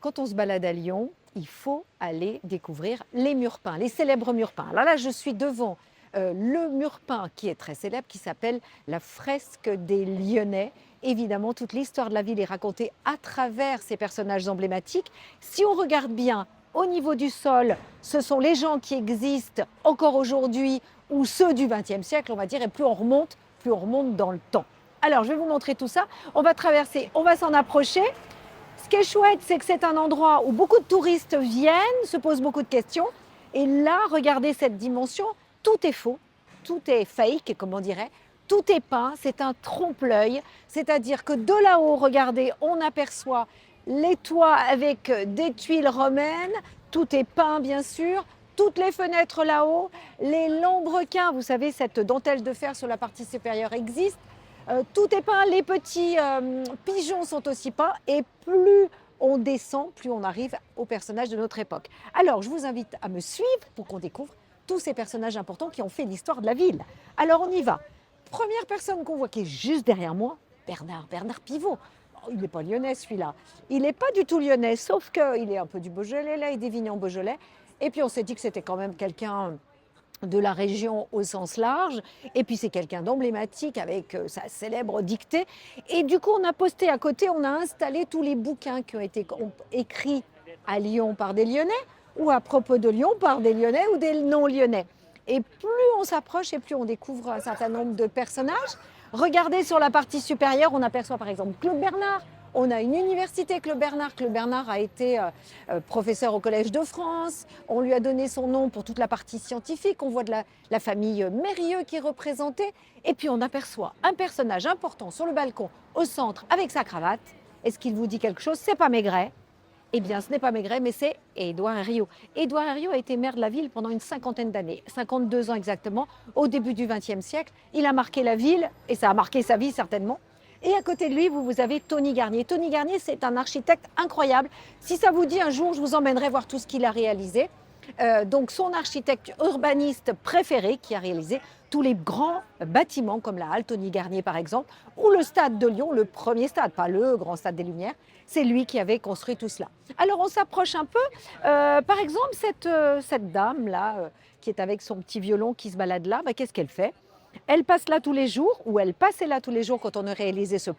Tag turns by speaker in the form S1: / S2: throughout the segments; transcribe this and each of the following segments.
S1: Quand on se balade à Lyon, il faut aller découvrir les murs peints, les célèbres murs peints. Alors là, je suis devant le mur peint qui est très célèbre, qui s'appelle la fresque des Lyonnais. Évidemment, toute l'histoire de la ville est racontée à travers ces personnages emblématiques. Si on regarde bien au niveau du sol, ce sont les gens qui existent encore aujourd'hui ou ceux du XXe siècle, on va dire, et plus on remonte dans le temps. Alors, je vais vous montrer tout ça. On va traverser, on va s'en approcher. Ce qui est chouette, c'est que c'est un endroit où beaucoup de touristes viennent, se posent beaucoup de questions. Et là, regardez cette dimension, tout est faux, tout est fake, comme on dirait. Tout est peint, c'est un trompe-l'œil. C'est-à-dire que de là-haut, regardez, on aperçoit les toits avec des tuiles romaines. Tout est peint, bien sûr. Toutes les fenêtres là-haut, les lambrequins, vous savez, cette dentelle de fer sur la partie supérieure existe. Tout est peint, les petits pigeons sont aussi peints et plus on descend, plus on arrive aux personnages de notre époque. Alors, je vous invite à me suivre pour qu'on découvre tous ces personnages importants qui ont fait l'histoire de la ville. Alors, on y va. Première personne qu'on voit qui est juste derrière moi, Bernard Pivot. Oh, il n'est pas lyonnais celui-là. Il n'est pas du tout lyonnais, sauf qu'il est un peu du Beaujolais, là, il est d'Évignan-Beaujolais. Et puis on s'est dit que c'était quand même quelqu'un de la région au sens large. Et puis c'est quelqu'un d'emblématique avec sa célèbre dictée. Et du coup, on a posté à côté, on a installé tous les bouquins qui ont été écrits à Lyon par des Lyonnais ou à propos de Lyon par des Lyonnais ou des non-lyonnais. Et plus on s'approche et plus on découvre un certain nombre de personnages. Regardez sur la partie supérieure, on aperçoit par exemple Claude Bernard. On a une université, Claude Bernard. Claude Bernard a été professeur au Collège de France. On lui a donné son nom pour toute la partie scientifique. On voit de la famille Mérieux qui est représentée. Et puis on aperçoit un personnage important sur le balcon, au centre, avec sa cravate. Est-ce qu'il vous dit quelque chose? C'est pas Maigret. Eh bien, ce n'est pas Maigret, mais c'est Édouard Herriot. Édouard Herriot a été maire de la ville pendant une cinquantaine d'années, 52 ans exactement, au début du XXe siècle. Il a marqué la ville, et ça a marqué sa vie certainement. Et à côté de lui, vous avez Tony Garnier. Tony Garnier, c'est un architecte incroyable. Si ça vous dit un jour, je vous emmènerai voir tout ce qu'il a réalisé. Donc son architecte urbaniste préféré qui a réalisé tous les grands bâtiments comme la Halle Tony Garnier par exemple, ou le stade de Lyon, le premier stade, pas le grand stade des Lumières, c'est lui qui avait construit tout cela. Alors on s'approche un peu, par exemple cette dame-là qui est avec son petit violon qui se balade là, bah, qu'est-ce qu'elle fait? Elle passe là tous les jours, ou elle passait là tous les jours quand on a réalisé ce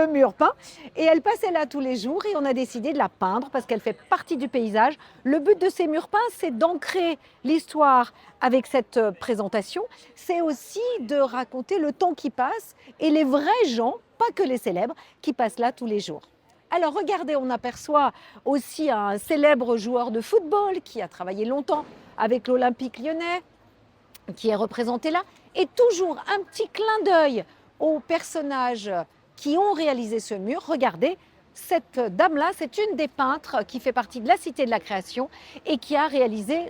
S1: mur peint. Et elle passait là tous les jours et on a décidé de la peindre parce qu'elle fait partie du paysage. Le but de ces murs peints, c'est d'ancrer l'histoire avec cette présentation. C'est aussi de raconter le temps qui passe et les vrais gens, pas que les célèbres, qui passent là tous les jours. Alors regardez, on aperçoit aussi un célèbre joueur de football qui a travaillé longtemps avec l'Olympique lyonnais, qui est représenté là, et toujours un petit clin d'œil aux personnages qui ont réalisé ce mur. Regardez, cette dame-là, c'est une des peintres qui fait partie de la Cité de la Création et qui a réalisé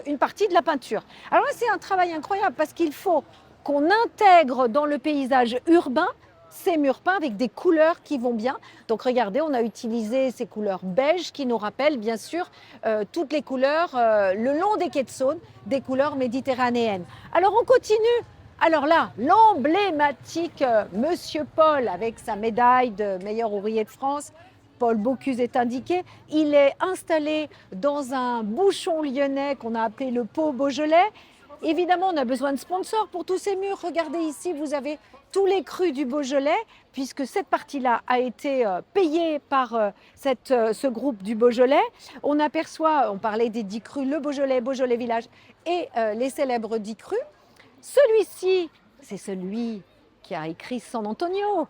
S1: une partie de la peinture. Alors là, c'est un travail incroyable parce qu'il faut qu'on intègre dans le paysage urbain ces murs peints avec des couleurs qui vont bien. Donc regardez, on a utilisé ces couleurs beige qui nous rappellent bien sûr toutes les couleurs le long des quais de Saône, des couleurs méditerranéennes. Alors on continue. Alors là, l'emblématique Monsieur Paul avec sa médaille de meilleur ouvrier de France. Paul Bocuse est indiqué. Il est installé dans un bouchon lyonnais qu'on a appelé le Pot Beaujolais. Évidemment, on a besoin de sponsors pour tous ces murs. Regardez ici, vous avez tous les crus du Beaujolais, puisque cette partie-là a été payée par ce groupe du Beaujolais. On aperçoit, on parlait des 10 crus, le Beaujolais, Beaujolais Village et les célèbres 10 crus. Celui-ci, c'est celui qui a écrit San Antonio.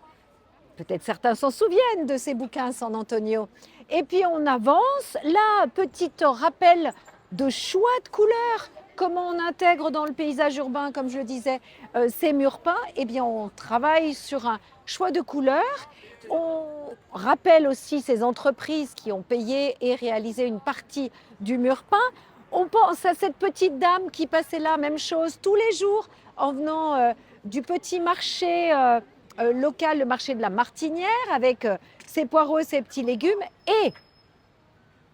S1: Peut-être certains s'en souviennent de ces bouquins San Antonio. Et puis on avance. Là, petit rappel de choix de couleurs. Comment on intègre dans le paysage urbain, comme je le disais, ces murs peints? Eh bien, on travaille sur un choix de couleurs. On rappelle aussi ces entreprises qui ont payé et réalisé une partie du mur peint. On pense à cette petite dame qui passait là, même chose, tous les jours, en venant du petit marché local, le marché de la Martinière, avec ses poireaux, ses petits légumes. Et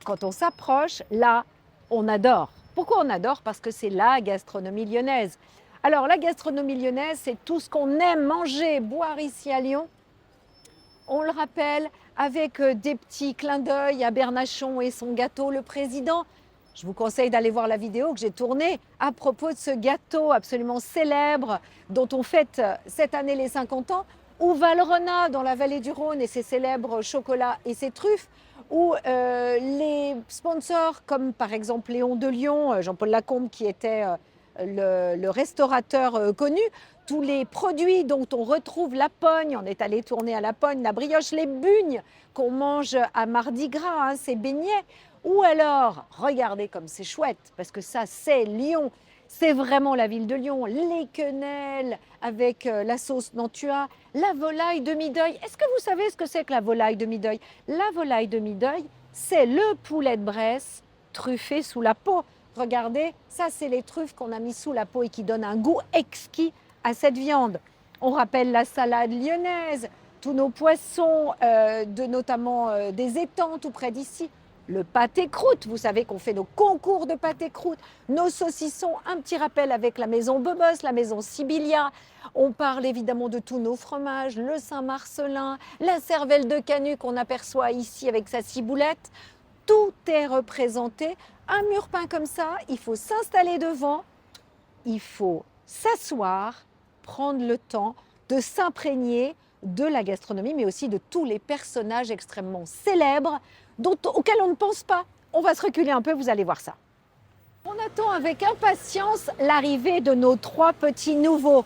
S1: quand on s'approche, là, on adore. Pourquoi on adore? Parce que c'est la gastronomie lyonnaise. Alors, la gastronomie lyonnaise, c'est tout ce qu'on aime manger, boire ici à Lyon. on le rappelle, avec des petits clins d'œil à Bernachon et son gâteau, le président. Je vous conseille d'aller voir la vidéo que j'ai tournée à propos de ce gâteau absolument célèbre dont on fête cette année les 50 ans, ou Valrhona dans la vallée du Rhône et ses célèbres chocolats et ses truffes, ou les sponsors comme par exemple Léon de Lyon, Jean-Paul Lacombe qui était le restaurateur connu, tous les produits dont on retrouve la Pogne, on est allé tourner à la Pogne, la brioche, les bugnes qu'on mange à Mardi Gras, hein, ces beignets. Ou alors, regardez comme c'est chouette, parce que ça c'est Lyon, c'est vraiment la ville de Lyon, les quenelles avec la sauce Nantua, la volaille de Mideuil. Est-ce que vous savez ce que c'est que la volaille de Mideuil? La volaille de Mideuil, c'est le poulet de Bresse truffé sous la peau. Regardez, ça c'est les truffes qu'on a mis sous la peau et qui donnent un goût exquis à cette viande. On rappelle la salade lyonnaise, tous nos poissons, notamment des étangs tout près d'ici. Le pâté croûte, vous savez qu'on fait nos concours de pâté croûte, nos saucissons, un petit rappel avec la maison Bebos, la maison Sibylia. On parle évidemment de tous nos fromages, le Saint-Marcelin, la cervelle de Canut qu'on aperçoit ici avec sa ciboulette. Tout est représenté. Un mur peint comme ça, il faut s'installer devant, il faut s'asseoir, prendre le temps de s'imprégner de la gastronomie, mais aussi de tous les personnages extrêmement célèbres auxquels on ne pense pas. On va se reculer un peu, vous allez voir ça. On attend avec impatience l'arrivée de nos 3 petits nouveaux.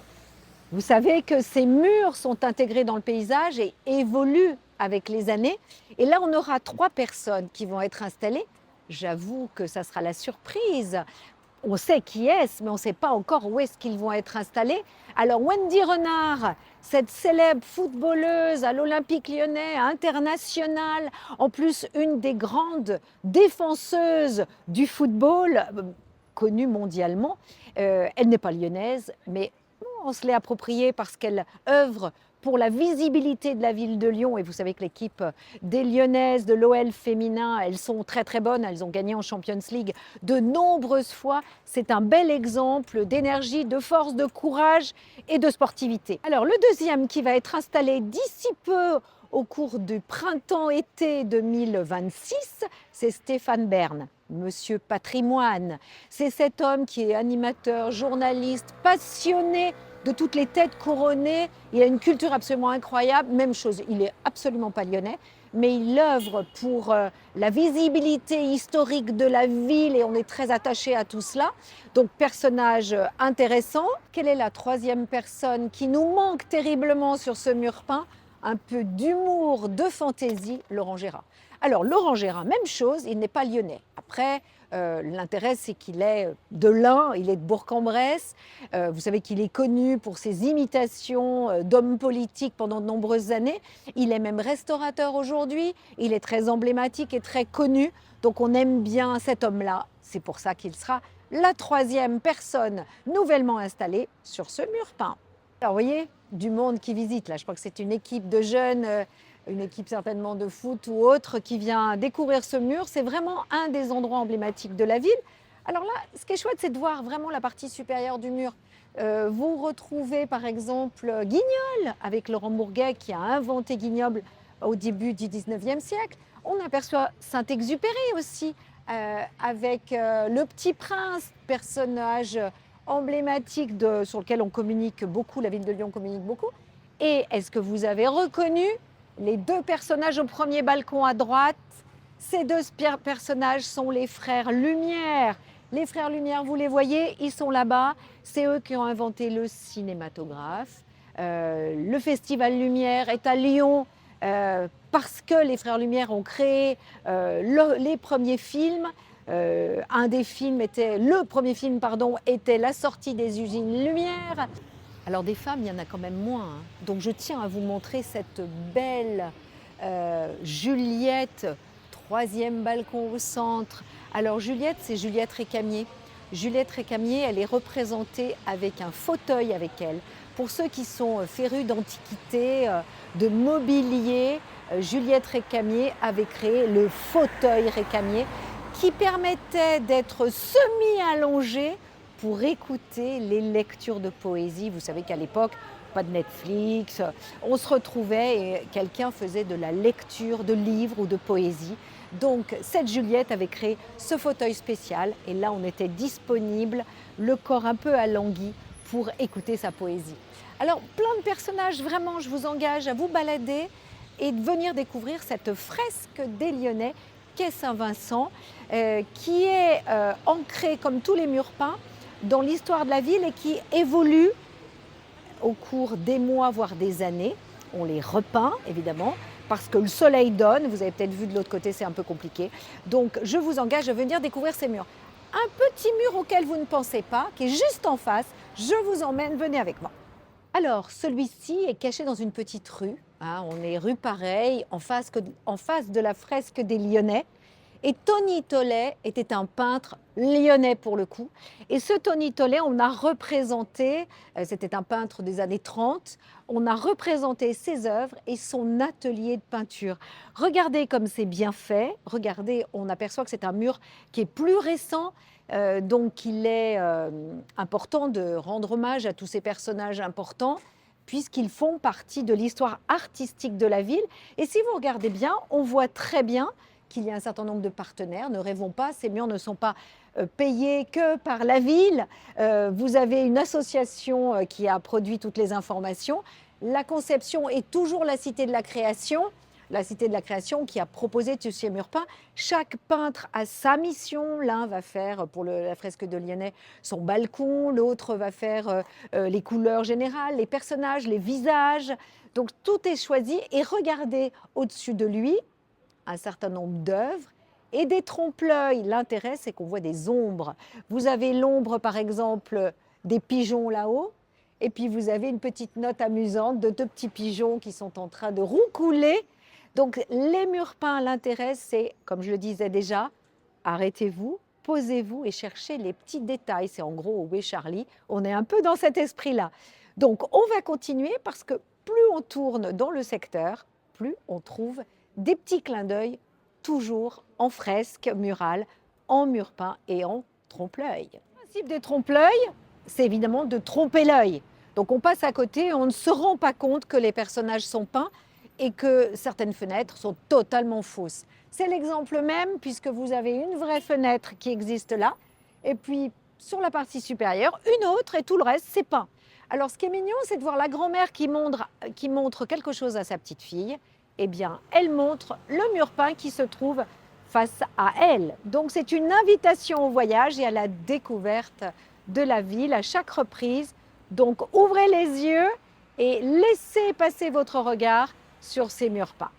S1: Vous savez que ces murs sont intégrés dans le paysage et évoluent avec les années. Et là, on aura 3 personnes qui vont être installées. J'avoue que ça sera la surprise. On sait qui est-ce, mais on ne sait pas encore où est-ce qu'ils vont être installés. Alors Wendy Renard, cette célèbre footballeuse à l'Olympique Lyonnais, internationale, en plus une des grandes défenseuses du football, connue mondialement. Elle n'est pas lyonnaise, mais on se l'est appropriée parce qu'elle œuvre pour la visibilité de la ville de Lyon. Et vous savez que l'équipe des Lyonnaises, de l'OL féminin, elles sont très très bonnes. Elles ont gagné en Champions League de nombreuses fois. C'est un bel exemple d'énergie, de force, de courage et de sportivité. Alors le deuxième qui va être installé d'ici peu au cours du printemps-été 2026, c'est Stéphane Bern, Monsieur Patrimoine. C'est cet homme qui est animateur, journaliste, passionné de toutes les têtes couronnées. Il a une culture absolument incroyable. Même chose, il n'est absolument pas lyonnais, mais il œuvre pour la visibilité historique de la ville et on est très attaché à tout cela. Donc, personnage intéressant. Quelle est la 3e personne qui nous manque terriblement sur ce mur peint? Un peu d'humour, de fantaisie, Laurent Gérard. Alors, Laurent Gérard, même chose, il n'est pas lyonnais. Après, l'intérêt, c'est qu'il est de l'Ain, il est de Bourg-en-Bresse. Vous savez qu'il est connu pour ses imitations d'hommes politiques pendant de nombreuses années. Il est même restaurateur aujourd'hui. Il est très emblématique et très connu. Donc, on aime bien cet homme-là. C'est pour ça qu'il sera la 3e personne nouvellement installée sur ce mur peint. Alors, vous voyez, du monde qui visite. Là, je crois que c'est une équipe de jeunes, une équipe certainement de foot ou autre, qui vient découvrir ce mur. C'est vraiment un des endroits emblématiques de la ville. Alors là, ce qui est chouette, c'est de voir vraiment la partie supérieure du mur. Vous retrouvez par exemple Guignol, avec Laurent Bourguet qui a inventé Guignol au début du 19e siècle. On aperçoit Saint-Exupéry aussi, avec le Petit Prince, personnage emblématique sur lequel on communique beaucoup, la ville de Lyon communique beaucoup. Et est-ce que vous avez reconnu les 2 personnages au premier balcon à droite? Ces 2 personnages sont les frères Lumière. Les frères Lumière, vous les voyez, ils sont là-bas. C'est eux qui ont inventé le cinématographe. Le Festival Lumière est à Lyon parce que les frères Lumière ont créé les premiers films. Le premier film était la sortie des usines Lumière. Alors des femmes, il y en a quand même moins. Donc je tiens à vous montrer cette belle Juliette, 3e balcon au centre. Alors Juliette, c'est Juliette Récamier. Juliette Récamier, elle est représentée avec un fauteuil avec elle. Pour ceux qui sont férus d'antiquité, de mobilier, Juliette Récamier avait créé le fauteuil Récamier qui permettait d'être semi-allongé pour écouter les lectures de poésie. Vous savez qu'à l'époque, pas de Netflix. On se retrouvait et quelqu'un faisait de la lecture de livres ou de poésie. Donc cette Juliette avait créé ce fauteuil spécial et là on était disponible, le corps un peu alangui pour écouter sa poésie. Alors plein de personnages, vraiment je vous engage à vous balader et de venir découvrir cette fresque des Lyonnais quai Saint-Vincent qui est ancrée comme tous les murs peints dans l'histoire de la ville et qui évolue au cours des mois voire des années. On les repeint évidemment parce que le soleil donne, vous avez peut-être vu de l'autre côté, c'est un peu compliqué. Donc je vous engage à venir découvrir ces murs. Un petit mur auquel vous ne pensez pas, qui est juste en face, je vous emmène, venez avec moi. Alors celui-ci est caché dans une petite rue, hein, on est rue Pareille, en face de la fresque des Lyonnais. Et Tony Tollet était un peintre lyonnais pour le coup. Et ce Tony Tollet, on a représenté, c'était un peintre des années 30, on a représenté ses œuvres et son atelier de peinture. Regardez comme c'est bien fait, regardez, on aperçoit que c'est un mur qui est plus récent, donc il est important de rendre hommage à tous ces personnages importants puisqu'ils font partie de l'histoire artistique de la ville. Et si vous regardez bien, on voit très bien qu'il y a un certain nombre de partenaires. Ne rêvons pas, ces murs ne sont pas payés que par la ville. Vous avez une association qui a produit toutes les informations. La conception est toujours la Cité de la Création. La Cité de la Création qui a proposé tous ces murs peints. Chaque peintre a sa mission. L'un va faire pour la fresque de Lyonnais son balcon, l'autre va faire les couleurs générales, les personnages, les visages. Donc tout est choisi et regardez au-dessus de lui un certain nombre d'œuvres et des trompe-l'œil. L'intérêt, c'est qu'on voit des ombres. Vous avez l'ombre, par exemple, des pigeons là-haut, et puis vous avez une petite note amusante de deux petits pigeons qui sont en train de roucouler. Donc les murs peints, l'intérêt, c'est, comme je le disais déjà, arrêtez-vous, posez-vous et cherchez les petits détails. C'est en gros Où est Charlie ? On est un peu dans cet esprit-là. Donc on va continuer parce que plus on tourne dans le secteur, plus on trouve des petits clins d'œil, toujours en fresque murale, en mur peint et en trompe-l'œil. Le principe des trompe-l'œil, c'est évidemment de tromper l'œil. Donc on passe à côté, on ne se rend pas compte que les personnages sont peints et que certaines fenêtres sont totalement fausses. C'est l'exemple même puisque vous avez une vraie fenêtre qui existe là et puis sur la partie supérieure, une autre et tout le reste, c'est peint. Alors ce qui est mignon, c'est de voir la grand-mère qui montre quelque chose à sa petite fille. Eh bien, elle montre le mur peint qui se trouve face à elle. Donc, c'est une invitation au voyage et à la découverte de la ville à chaque reprise. Donc, ouvrez les yeux et laissez passer votre regard sur ces murs peints.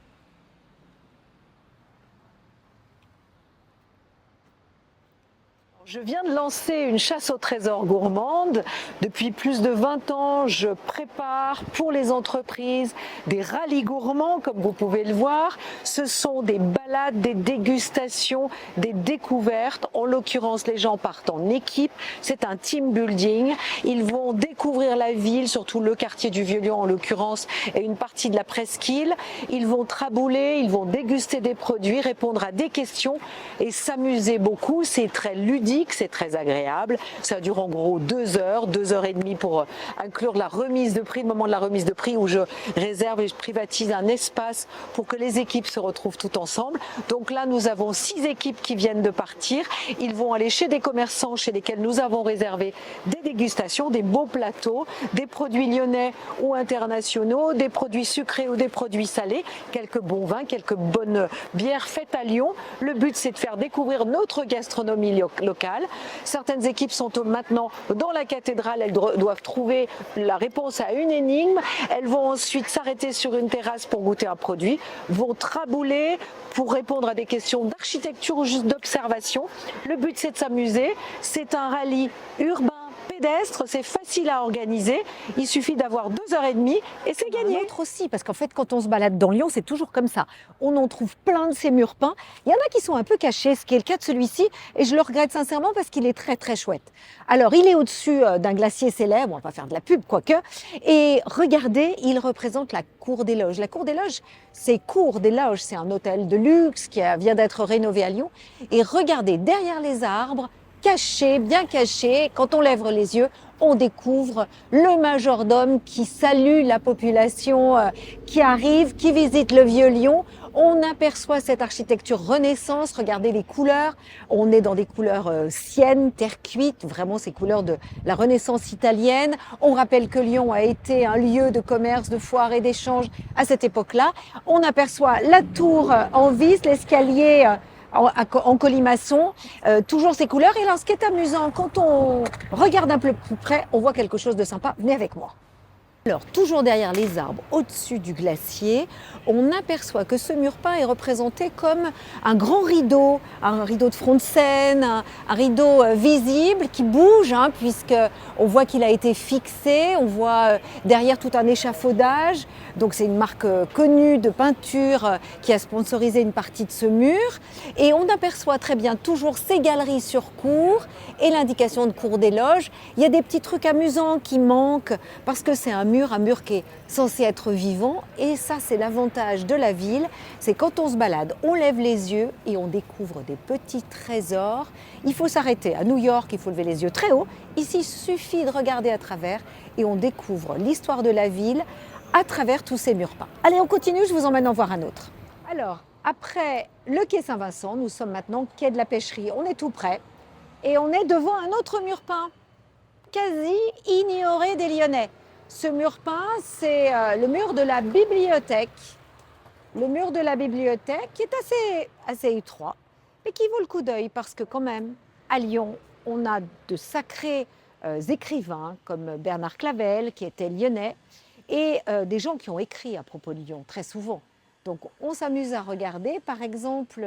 S1: Je viens de lancer une chasse au trésor gourmande. Depuis plus de 20 ans, je prépare pour les entreprises des rallyes gourmands, comme vous pouvez le voir. Ce sont des balades, des dégustations, des découvertes. En l'occurrence, les gens partent en équipe. C'est un team building. Ils vont découvrir la ville, surtout le quartier du Vieux-Lyon en l'occurrence, et une partie de la presqu'île. Ils vont trabouler, ils vont déguster des produits, répondre à des questions et s'amuser beaucoup. C'est très ludique. C'est très agréable. Ça dure en gros 2 heures, 2 heures et demie pour inclure la remise de prix, le moment de la remise de prix où je réserve et je privatise un espace pour que les équipes se retrouvent toutes ensemble. Donc là, nous avons 6 équipes qui viennent de partir. Ils vont aller chez des commerçants chez lesquels nous avons réservé des dégustations, des beaux plateaux, des produits lyonnais ou internationaux, des produits sucrés ou des produits salés, quelques bons vins, quelques bonnes bières faites à Lyon. Le but, c'est de faire découvrir notre gastronomie locale. Certaines équipes sont maintenant dans la cathédrale, elles doivent trouver la réponse à une énigme. Elles vont ensuite s'arrêter sur une terrasse pour goûter un produit, vont trabouler pour répondre à des questions d'architecture ou juste d'observation. Le but, c'est de s'amuser. C'est un rallye urbain, pédestre, c'est facile à organiser. Il suffit d'avoir 2 heures et demie et c'est gagné. L'autre aussi, parce qu'en fait, quand on se balade dans Lyon, c'est toujours comme ça. On en trouve plein de ces murs peints. Il y en a qui sont un peu cachés, ce qui est le cas de celui-ci, et je le regrette sincèrement parce qu'il est très très chouette. Alors, il est au-dessus d'un glacier célèbre, on va pas faire de la pub, quoique. Et regardez, il représente la Cour des Loges. La Cour des Loges, c'est Cour des Loges, c'est un hôtel de luxe qui vient d'être rénové à Lyon. Et regardez, derrière les arbres, caché, bien caché. Quand on lève les yeux, on découvre le majordome qui salue la population qui arrive, qui visite le Vieux Lyon. On aperçoit cette architecture Renaissance, regardez les couleurs. On est dans des couleurs siennes, terre cuite, vraiment ces couleurs de la Renaissance italienne. On rappelle que Lyon a été un lieu de commerce, de foire et d'échange à cette époque-là. On aperçoit la tour en vis, l'escalier en colimaçon, toujours ces couleurs. Et alors, ce qui est amusant, quand on regarde un peu plus près, on voit quelque chose de sympa. Venez avec moi. Alors, toujours derrière les arbres, au-dessus du glacier, on aperçoit que ce mur peint est représenté comme un grand rideau, un rideau de front de scène, un rideau visible qui bouge, hein, puisqu'on voit qu'il a été fixé, on voit derrière tout un échafaudage. Donc c'est une marque connue de peinture qui a sponsorisé une partie de ce mur. Et on aperçoit très bien toujours ces galeries sur cour et l'indication de cour des loges. Il y a des petits trucs amusants qui manquent parce que c'est un mur qui est censé être vivant. Et ça, c'est l'avantage de la ville. C'est quand on se balade, on lève les yeux et on découvre des petits trésors. Il faut s'arrêter. À New York, il faut lever les yeux très haut. Ici, il suffit de regarder à travers et on découvre l'histoire de la ville à travers tous ces murs peints. Allez, on continue, je vous emmène en voir un autre. Alors, après le quai Saint-Vincent, nous sommes maintenant quai de la Pêcherie. On est tout près et on est devant un autre mur peint, quasi ignoré des Lyonnais. Ce mur peint, c'est le mur de la bibliothèque. Le mur de la bibliothèque qui est assez étroit, mais qui vaut le coup d'œil parce que quand même, à Lyon, on a de sacrés écrivains comme Bernard Clavel, qui était lyonnais, et des gens qui ont écrit à propos de Lyon, très souvent. Donc on s'amuse à regarder. Par exemple,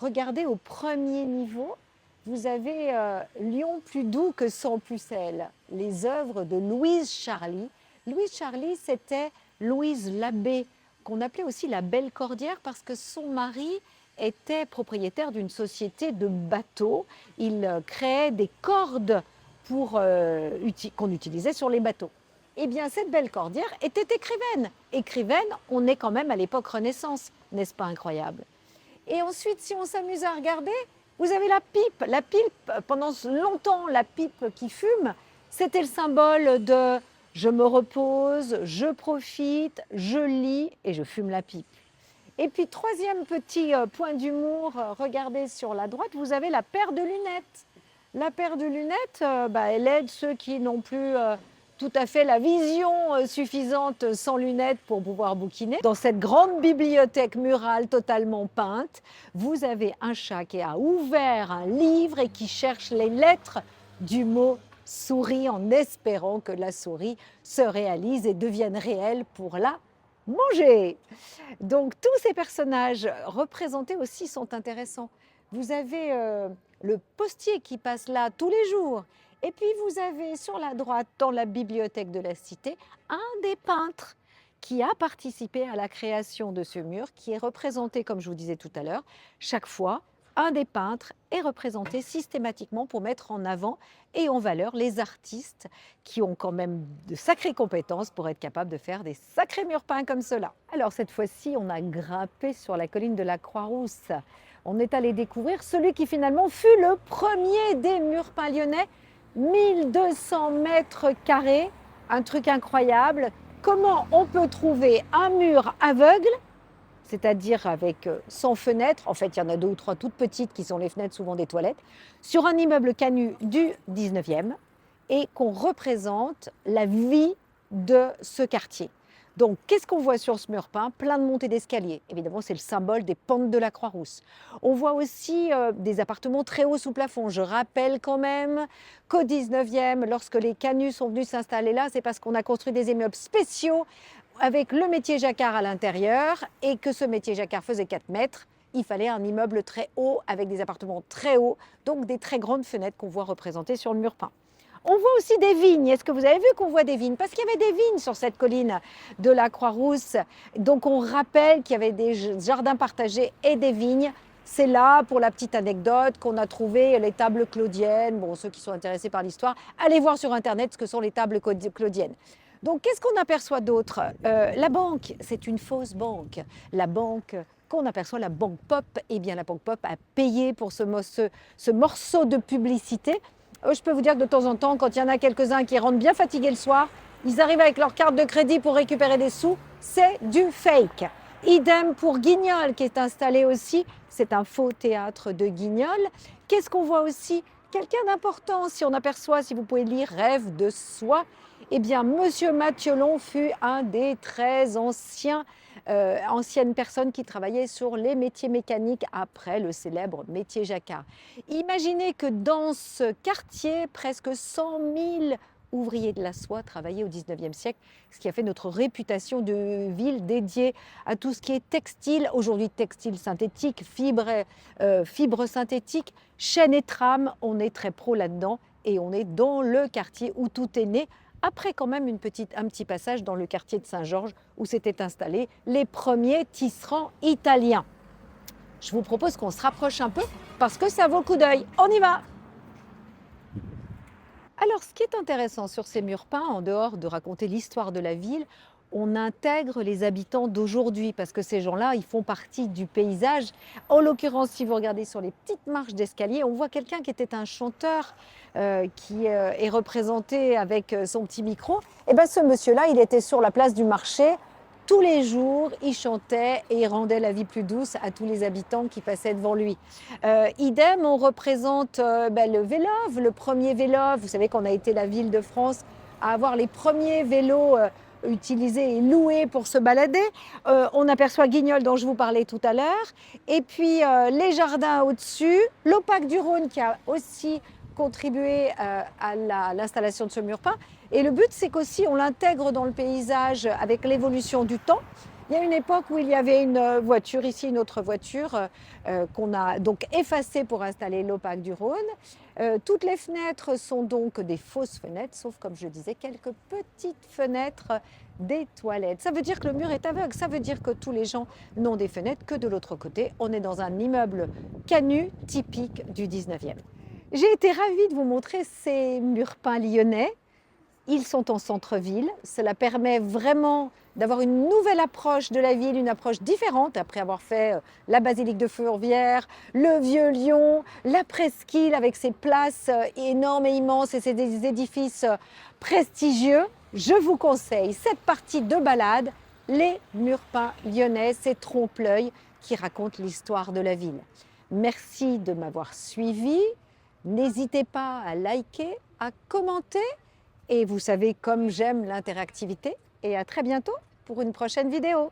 S1: regardez au premier niveau, vous avez Lyon plus doux que sans pucelle, les œuvres de Louise Charly. Louise Charly, c'était Louise Labbé, qu'on appelait aussi la Belle Cordière parce que son mari était propriétaire d'une société de bateaux. Il créait des cordes qu'on utilisait sur les bateaux. Eh bien, cette Belle Cordière était écrivaine. Écrivaine, on est quand même à l'époque Renaissance, n'est-ce pas incroyable? Et ensuite, si on s'amuse à regarder, vous avez la pipe. La pipe, pendant longtemps, la pipe qui fume, c'était le symbole de « je me repose, je profite, je lis et je fume la pipe ». Et puis, troisième petit point d'humour, regardez sur la droite, vous avez la paire de lunettes. La paire de lunettes, elle aide ceux qui n'ont plus tout à fait la vision suffisante sans lunettes pour pouvoir bouquiner. Dans cette grande bibliothèque murale totalement peinte, vous avez un chat qui a ouvert un livre et qui cherche les lettres du mot souris en espérant que la souris se réalise et devienne réelle pour la manger. Donc tous ces personnages représentés aussi sont intéressants. Vous avez le postier qui passe là tous les jours. Et puis vous avez sur la droite, dans la bibliothèque de la Cité, un des peintres qui a participé à la création de ce mur, qui est représenté, comme je vous disais tout à l'heure, chaque fois, un des peintres est représenté systématiquement pour mettre en avant et en valeur les artistes qui ont quand même de sacrées compétences pour être capables de faire des sacrés murs peints comme cela. Alors cette fois-ci, on a grimpé sur la colline de la Croix-Rousse. On est allé découvrir celui qui finalement fut le premier des murs peints lyonnais, 1200 mètres carrés, un truc incroyable. Comment on peut trouver un mur aveugle, c'est-à-dire avec 100 fenêtres, en fait il y en a 2 ou 3 toutes petites qui sont les fenêtres souvent des toilettes, sur un immeuble Canut du 19e et qu'on représente la vie de ce quartier. Donc, qu'est-ce qu'on voit sur ce mur peint? Plein de montées d'escaliers. Évidemment, c'est le symbole des pentes de la Croix-Rousse. On voit aussi des appartements très hauts sous plafond. Je rappelle quand même qu'au 19e, lorsque les Canuts sont venus s'installer là, c'est parce qu'on a construit des immeubles spéciaux avec le métier jacquard à l'intérieur et que ce métier jacquard faisait 4 mètres. Il fallait un immeuble très haut avec des appartements très hauts, donc des très grandes fenêtres qu'on voit représentées sur le mur peint. On voit aussi des vignes. Est-ce que vous avez vu qu'on voit des vignes? Parce qu'il y avait des vignes sur cette colline de la Croix-Rousse. Donc on rappelle qu'il y avait des jardins partagés et des vignes. C'est là, pour la petite anecdote, qu'on a trouvé les tables claudiennes. Bon, ceux qui sont intéressés par l'histoire, allez voir sur Internet ce que sont les tables claudiennes. Donc, qu'est-ce qu'on aperçoit d'autre? La banque, c'est une fausse banque. La banque qu'on aperçoit la Banque Pop. Eh bien, la Banque Pop a payé pour ce morceau de publicité. Je peux vous dire que de temps en temps, quand il y en a quelques-uns qui rentrent bien fatigués le soir, ils arrivent avec leur carte de crédit pour récupérer des sous, c'est du fake. Idem pour Guignol qui est installé aussi, c'est un faux théâtre de Guignol. Qu'est-ce qu'on voit aussi? Quelqu'un d'important, si on aperçoit, si vous pouvez lire Rêve de soi, eh bien, Monsieur Matheulon fut un des très anciennes personnes qui travaillaient sur les métiers mécaniques après le célèbre métier jacquard. Imaginez que dans ce quartier, presque 100 000 ouvriers de la soie travaillaient au 19e siècle, ce qui a fait notre réputation de ville dédiée à tout ce qui est textile, aujourd'hui textile synthétique, fibres synthétiques, chaînes et trames, on est très pro là-dedans et on est dans le quartier où tout est né, après quand même un petit passage dans le quartier de Saint-Georges où s'étaient installés les premiers tisserands italiens. Je vous propose qu'on se rapproche un peu parce que ça vaut le coup d'œil. On y va! Alors, ce qui est intéressant sur ces murs peints, en dehors de raconter l'histoire de la ville, on intègre les habitants d'aujourd'hui parce que ces gens-là, ils font partie du paysage. En l'occurrence, si vous regardez sur les petites marches d'escalier, on voit quelqu'un qui était un chanteur qui est représenté avec son petit micro. Et bien, ce monsieur-là, il était sur la place du marché. Tous les jours, il chantait et il rendait la vie plus douce à tous les habitants qui passaient devant lui. Idem, on représente le Vélove, le premier Vélove. Vous savez qu'on a été la ville de France à avoir les premiers vélos utilisés et loués pour se balader. On aperçoit Guignol dont je vous parlais tout à l'heure. Et puis les jardins au-dessus, l'Opaque du Rhône qui a aussi contribué à l'installation de ce mur peint. Et le but, c'est qu'aussi on l'intègre dans le paysage avec l'évolution du temps. Il y a une époque où il y avait une voiture, ici une autre voiture, qu'on a donc effacée pour installer l'Opaque du Rhône. Toutes les fenêtres sont donc des fausses fenêtres, sauf comme je disais, quelques petites fenêtres des toilettes. Ça veut dire que le mur est aveugle, ça veut dire que tous les gens n'ont des fenêtres que de l'autre côté. On est dans un immeuble cannu typique du 19e. J'ai été ravie de vous montrer ces murs peints lyonnais. Ils sont en centre-ville. Cela permet vraiment d'avoir une nouvelle approche de la ville, une approche différente après avoir fait la basilique de Fourvière, le Vieux Lyon, la Presqu'île avec ses places énormes et immenses et ses édifices prestigieux. Je vous conseille cette partie de balade, les murs peints lyonnais, ces trompe-l'œil qui racontent l'histoire de la ville. Merci de m'avoir suivi. N'hésitez pas à liker, à commenter. Et vous savez comme j'aime l'interactivité. Et à très bientôt pour une prochaine vidéo.